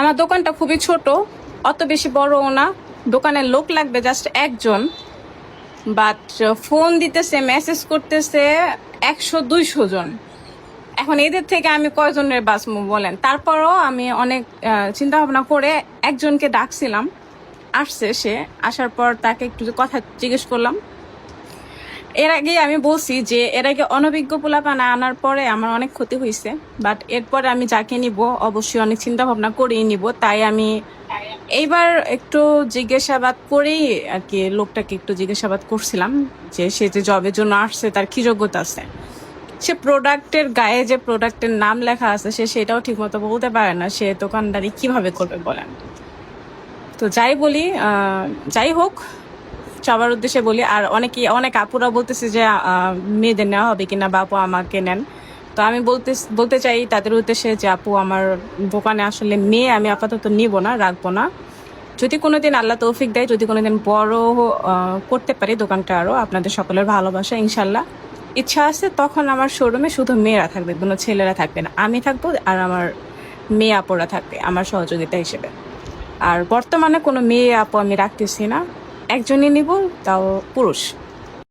আমার দোকানটা খুবই ছোট, অত বেশি বড়ও না। দোকানের লোক লাগবে জাস্ট একজন, বাট ফোন দিতেছে, মেসেজ করতেছে 100-200 জন। এখন এদের থেকে আমি কয়জনের বাঁচবো বলেন? তারপরও আমি অনেক চিন্তা ভাবনা করে একজনকে ডাকছিলাম, আসছে। সে আসার পর তাকে একটু কথা জিজ্ঞেস করলাম। এর আগে আমি বলছি যে এর আগে অনভিজ্ঞ পোলাপানা আনার পরে আমার অনেক ক্ষতি হয়েছে, বাট এরপরে আমি যাকে নিব অবশ্যই অনেক চিন্তা ভাবনা করেই নিব। তাই আমি এইবার একটু জিজ্ঞাসাবাদ করেই আর কি লোকটাকে একটু জিজ্ঞাসাবাদ করছিলাম যে সে যে জবের জন্য আসছে তার কি যোগ্যতা আছে। সে প্রোডাক্টের গায়ে যে প্রোডাক্টের নাম লেখা আছে সে সেটাও ঠিক মতো বলতে পারে না, সে দোকানদারি কিভাবে করবে বলেন? তো যাই বলি, যাই হোক, সবার উদ্দেশ্যে বলি। আর অনেক আপুরা বলতেছে যে মেয়েদের নেওয়া হবে কিনা, বা আপু আমাকে নেন। তো আমি বলতে চাই তাদের উদ্দেশ্যে যে আপু, আমার দোকানে আসলে মেয়ে আমি আপাতত নিব না, রাখবো না। যদি কোনোদিন আল্লাহ তৌফিক দেয়, যদি কোনোদিন বড় করতে পারি দোকানটা, আরো আপনাদের সকলের ভালোবাসা ইনশাল্লাহ ইচ্ছা আছে, তখন আমার শোরুমে শুধু মেয়েরা থাকবে, কোনো ছেলেরা থাকবে না। আমি থাকবো আর আমার মেয়ে আপুরা থাকবে আমার সহযোগিতা হিসেবে। আর বর্তমানে কোনো মেয়ে আপু আমি রাখতেছি না, একজনই নিব, তাও পুরুষ।